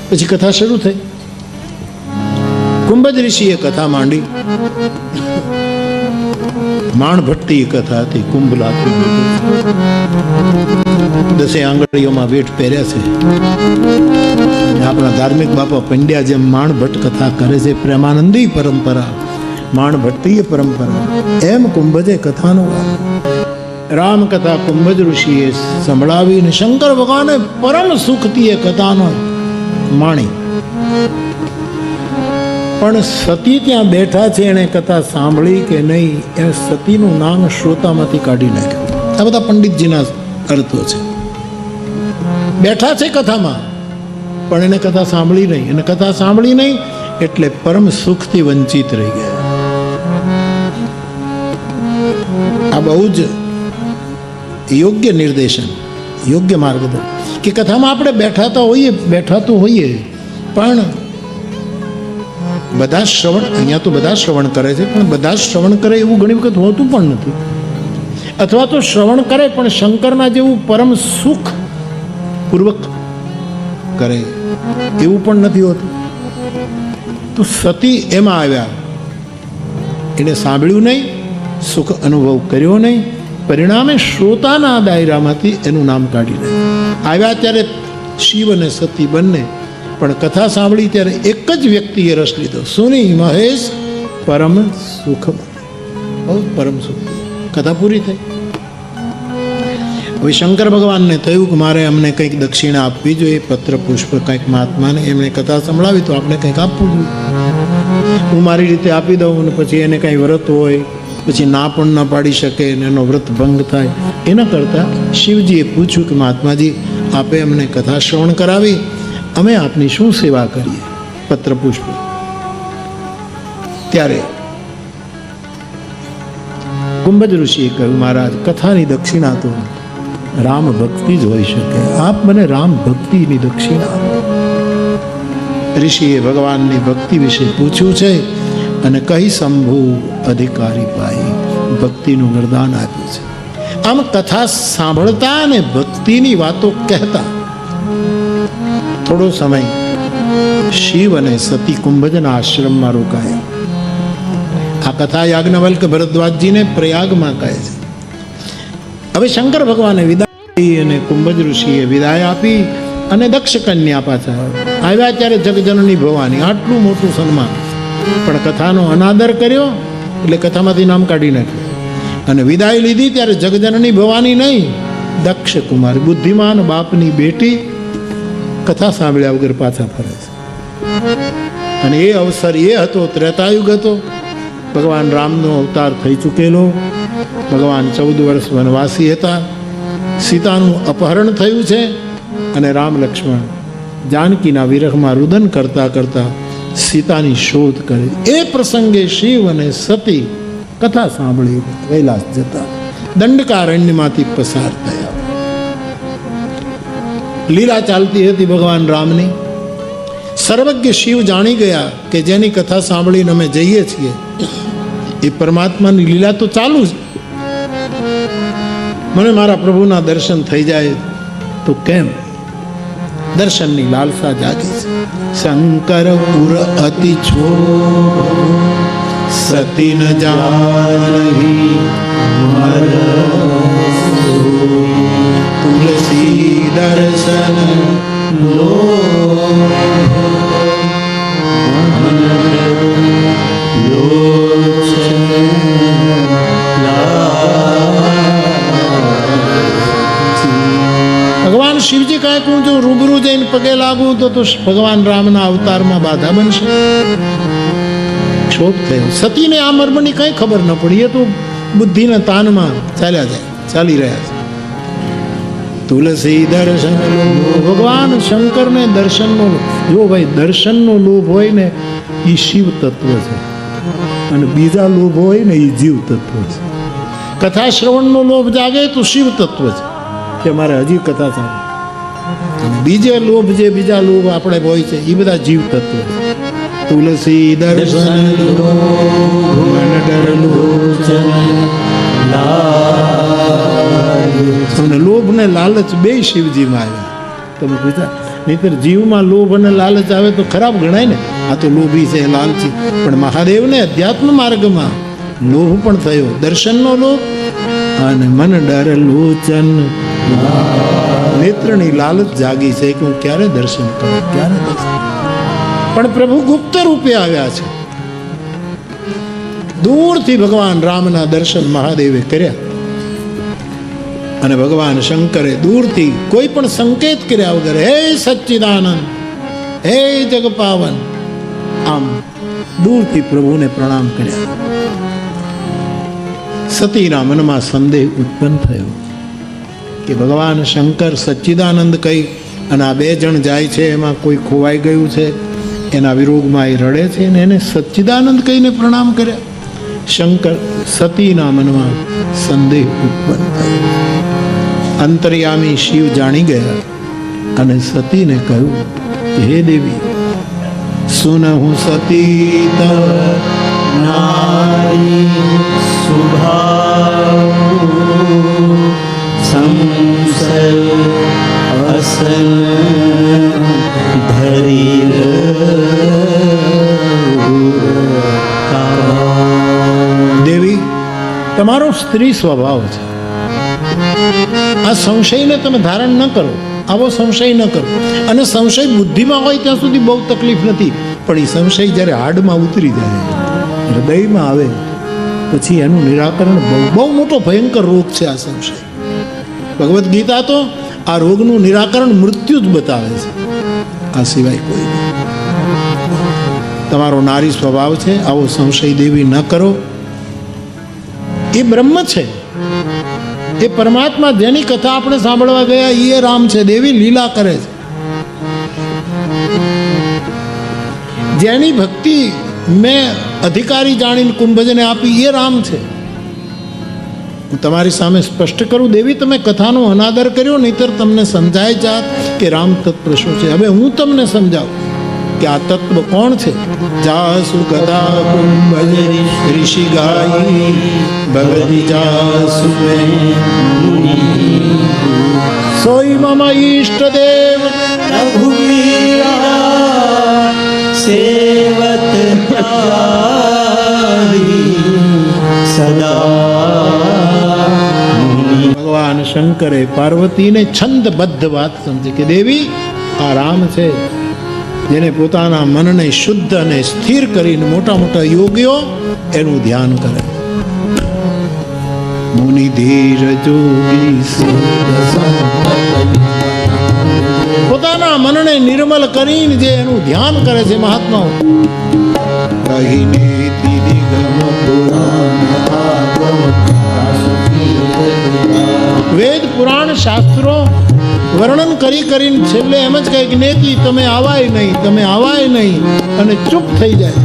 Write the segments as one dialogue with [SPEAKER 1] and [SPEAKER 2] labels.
[SPEAKER 1] પછી કથા શરૂ થઈ. કુંભજ ઋષિએ કથા માંડી. માણભટ્ટી કથા હતી. કુંભ લાખી 10 આંગળીઓમાં વેઠ પહેર્યા છે. આપણા ધાર્મિક બાપા પંડ્યા જેમ માણભટ્ટ કથા કરે છે, પ્રેમાનંદી પરંપરા, માણભટ્ટીય પરંપરા, એમ કુંભજે કથાનો રામ કથા કુંભજ ઋષિએ સંભળાવીને શંકર ભગવાને પરમ સુખથી એ કથાનો માણી. પણ સતી ત્યાં બેઠા છે, એને કથા સાંભળી કે નહીં, એ સતીનું નામ શ્રોતામાંથી કાઢી નાખ્યું. આ બધા પંડિતજીના અર્થો છે. બેઠા છે કથામાં, પણ એને કથા સાંભળી નહીં. એને કથા સાંભળી નહીં એટલે પરમ સુખથી વંચિત રહી ગયા. આ બહુ જ યોગ્ય નિર્દેશન, યોગ્ય માર્ગદર્શન કે કથામાં આપણે બેઠા તો હોઈએ પણ બધા શ્રવણ, અહીંયા તો બધા શ્રવણ કરે છે, પણ બધા શ્રવણ કરે એવું ઘણી વખત હોતું પણ નથી. અથવા તો શ્રવણ કરે પણ શંકરના જેવું પરમ સુખ પૂર્વક કરે એવું પણ નથી હોતું. તો સતી એમાં આવ્યા. એને સાંભળ્યું નહીં, સુખ અનુભવ કર્યો નહીં, પરિણામે શ્રોતાના દાયરામાંથી એનું નામ કાઢી નાખ્યું. આવ્યા ત્યારે શિવ અને સતી બંને, પણ કથા સાંભળી ત્યારે એક જ વ્યક્તિએ રસ લીધો. સુની મહેશ પરમ સુખ, બહુ પરમ સુખ. કથા પૂરી થઈ. હવે શંકર ભગવાનને થયું કે મારે અમને કંઈક દક્ષિણા આપવી જોઈએ, પત્ર પુષ્પ કંઈક મહાત્માને. એમણે કથા સંભળાવી તો આપણે કંઈક આપવું જોઈએ. હું મારી રીતે આપી દઉં અને પછી એને કંઈ વ્રત હોય, પછી ના પણ ન પાડી શકે અને એનો વ્રત ભંગ થાય. એના કરતાં શિવજીએ પૂછ્યું કે મહાત્માજી, આપે અમને કથા શ્રવણ કરાવી, અમે આપની શું સેવા કરીએ, પત્ર પુષ્પ. ત્યારે કુંભજ ઋષિએ કહ્યું, મહારાજ કથાની દક્ષિણા તો રામ ભક્તિ જ હોઈ શકે. આપ મને રામ ભક્તિની દક્ષિણા આપો. ઋષિએ ભગવાનની ભક્તિ વિશે પૂછ્યું છે અને કહી શંભુ અધિકારી પાઈ, ભક્તિનું વરદાન આપ્યું છે. આમ કથા સાંભળતા અને ભક્તિની વાતો કહેતા થોડો સમય શિવ અને સતી કુંભજના આશ્રમમાં રોકાયા. આ કથા યાજ્ઞવલ્ક ભરદ્વાજજીને પ્રયાગમાં કહે છે. હવે શંકર ભગવાને વિદાય અને કુંભજ ઋષિએ વિદાય આપી અને દક્ષ કન્યા પાછા આવ્યા. ત્યારે જગજનની ભવાની, આટલું મોટું સન્માન, પણ કથાનો અનાદર કર્યો એટલે કથામાંથી નામ કાઢી નાખ્યું. અને વિદાય લીધી ત્યારે જગજનની ભવાની નહીં, દક્ષ કુમાર, બુદ્ધિમાન બાપની બેટી કથા સાંભળ્યા વગર પાછા ફરે છે. અને એ અવસર એ હતો, ત્રેતાયુગ હતો. ભગવાન રામનો અવતાર થઈ ચૂકેલો. ભગવાન 14 વર્ષ વનવાસી હતા. સીતાનું અપહરણ થયું છે અને રામ લક્ષ્મણ જાનકીના વિરહમાં રુદન કરતા કરતા સીતાની શોધ કરી. એ પ્રસંગે શિવ અને સતી કથા સાંભળી કૈલાસ જતા દંડકારણ્યમાંથી પસાર થયા. લીલા ચાલતી હતી ભગવાન રામની. સર્વજ્ઞ શિવ જાણી ગયા કે જેની કથા સાંભળીને અમે જઈએ છીએ એ પરમાત્માની લીલા તો ચાલુ જ. મને મારા પ્રભુના દર્શન થઈ જાય તો કેમ? દર્શનની લાલસા જાગી છે. શંકર પુર અતિ છો સતી ન જાનહી મર, તુલસી દર્શન લો ભગવાન શિવજી કહે કે હું જો રૂબરૂ જઈને પગે લાગું તો ભગવાન રામના અવતારમાં બાધા બનશે. ક્ષોભ થયો. સતીને આ મર્મની કઈ ખબર ન પડી. એ તો બુદ્ધિના તાનમાં ચાલી રહ્યા છે. તુલસી દર્શન ભગવાન શંકરને દર્શનનો જો ભાઈ દર્શનનો લોભ હોય ને એ શિવ તત્વ છે, અને બીજા લોભ હોય ને એ જીવ તત્વ છે. કથા શ્રવણનો લોભ જાગે તો શિવ તત્વ છે કે મારે હજી કથા સાંભળે. બીજે લોભ, જે બીજા લોભ આપણે હોય છે એ બધા જીવ તત્વ છે. તુલસી દર્શન લોભ ને લાલચ બે શિવજીમાં આવ્યા. તમે પૂછા નહીંતર જીવમાં લોભ અને લાલચ આવે તો ખરાબ ગણાય ને. આ તો લોભી છે, લાલચી. પણ મહાદેવને અધ્યાત્મ માર્ગમાં લોભ પણ થયો, દર્શનનો લોભ અને મન ડર લોચન, નેત્રની લાલચ જાગી છે કે હું ક્યારે દર્શન કરું, ક્યારે દર્શન. પણ પ્રભુ ગુપ્ત રૂપે આવ્યા છે. દૂરથી ભગવાન રામના દર્શન મહાદેવે કર્યા અને ભગવાન શંકરે દૂરથી કોઈ પણ સંકેત કર્યા વગર હે સચ્ચિદાનંદ, હે જગપાવન, આમ દૂરથી પ્રભુને પ્રણામ કર્યા. સતીના મનમાં સંદેહ ઉત્પન્ન થયો કે ભગવાન શંકર સચ્ચિદાનંદ કહી અને આ બે જણ જાય છે, એમાં કોઈ ખોવાઈ ગયું છે, એના વિરોધમાં એ રડે છે ને એને સચ્ચિદાનંદ કહીને પ્રણામ કર્યા. શંકર સતીના મનમાં સંદેહ ઉત્પન્ન થયો. અંતર્યામી શિવ જાણી ગયા અને સતીને કહ્યું કે હે દેવી, સુનહું સતી તવ નારી
[SPEAKER 2] સુભાવ સંસલ અસલ ધરી
[SPEAKER 1] દેવી, તમારો સ્ત્રી સ્વભાવ છે. આ સંશયને તમે ધારણ ન કરો, આવો સંશય ન કરો. અને સંશય બુદ્ધિમાં હોય ત્યાં સુધી બહુ તકલીફ નથી, પણ એ સંશય જ્યારે હાડમાં ઉતરી જાય, હૃદયમાં આવે, પછી એનું નિરાકરણ બહુ મોટો ભયંકર રોગ છે આ સંશય. ભગવદ્ ગીતા તો આ રોગનું નિરાકરણ મૃત્યુ જ બતાવે છે, આ સિવાય કોઈ નહીં. તમારો નારી સ્વભાવ છે, આવો સંશય દેવી ન કરો. એ બ્રહ્મ છે, એ પરમાત્મા જેની કથા આપણે સાંભળવા ગયા એ રામ છે. દેવી લીલા કરે છે. જેની ભક્તિ મેં અધિકારી જાણીને કુંભજને આપી એ રામ છે. હું તમારી સામે સ્પષ્ટ કરું દેવી, તમે કથાનો અનાદર કર્યો, નહીતર તમને સમજાય જાત કે રામ તત્વ શું છે. હવે હું તમને સમજાવું કે આ તત્વ કોણ છે. જાસુ કથા કુંભજ ઋષિ ગાઈ ભગવતી જાસુ સોઈ મમ ઈષ્ટ દેવ
[SPEAKER 2] રઘુવીરા સેવત સદા.
[SPEAKER 1] ભગવાન શંકરે પાર્વતીને છંદબદ્ધ વાત સમજી કે દેવી, આ રામ છે જેને પોતાના મનને શુદ્ધ અને સ્થિર કરીને મોટા મોટા યોગીઓ એનું ધ્યાન કરે. મુનિ ધીર જોગી પોતાના મનને નિર્મલ કરીને જે એનું ધ્યાન કરે છે મહાત્માઓ. વેદ પુરાણ શાસ્ત્રો વર્ણન કરીને છેલ્લે એમ જ કહે કે નેતિ તમે આવાય નહીં, તમે આવાય નહીં, અને ચૂપ થઈ જાય.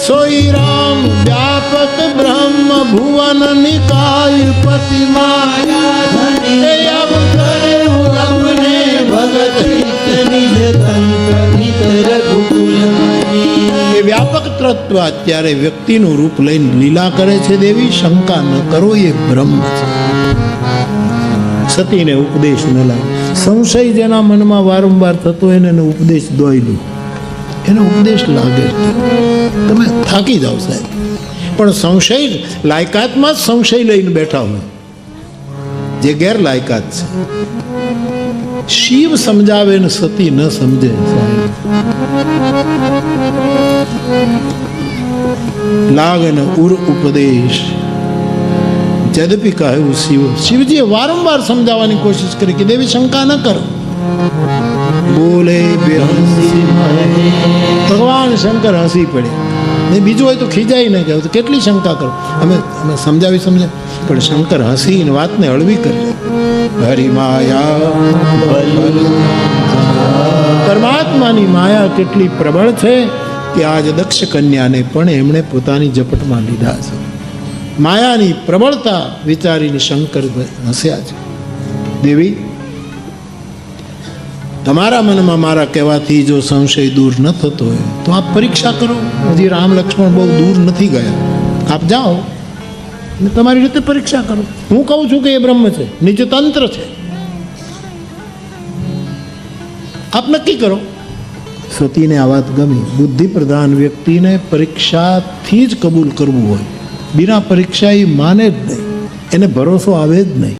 [SPEAKER 1] સોઈ રામ વ્યાપક બ્રહ્મ ભુવન નિકાય પતિ માયા એ વ્યાપક તત્વ અત્યારે વ્યક્તિનું રૂપ લઈને લીલા કરે છે. દેવી શંકા ન કરો, એ બ્રહ્મ છે. સતીને ઉપદેશ ન લાગે. સંશય જેના મનમાં વારંવાર થતો હોય એને ઉપદેશ દોઈ લો, એને ઉપદેશ લાગે, તમે થાકી જાઓ સાહેબ. પણ સંશય લાયકાતમાં જ સંશય લઈને બેઠા હોય, જે ગેરલાયકાત છે. શિવ સમજાવે ને સતી ન સમજે સાહેબ. લાગે ને ઉર ઉપદેશ જદપી કહ્યું શિવ. શિવજીએ વારંવાર સમજાવવાની કોશિશ કરી કે દેવી શંકા ન કરો. બોલે ભગવાન શંકર હસી પડ્યા. ને બીજું હોય તો ખીજાઈ ન ગયો તો કેટલી શંકા કરો, અમે સમજાવી પણ શંકર હસીને વાતને હળવી કરી. હરિમાયા પરમાત્માની માયા કેટલી પ્રબળ છે કે આજ દક્ષ કન્યાને પણ એમણે પોતાની ઝપટમાં લીધા છે. માયાની પ્રબળતા વિચારીને શંકર હસ્યા છે. દેવી, તમારા મનમાં મારા કહેવાથી જો સંશય દૂર ન થતો હોય તો આપ પરીક્ષા કરો. હજી રામ લક્ષ્મણ બહુ દૂર નથી ગયા, આપ જાઓ ને તમારી રીતે પરીક્ષા કરો. હું કહું છું કે એ બ્રહ્મ છે, નીચે તંત્ર છે. આપ નક્કી કરો. સતીને આ વાત ગમી. બુદ્ધિ પ્રધાન વ્યક્તિને પરીક્ષાથી જ કબૂલ કરવું હોય. બિના પરીક્ષા એ માને જ નહીં, એને ભરોસો આવે જ નહીં.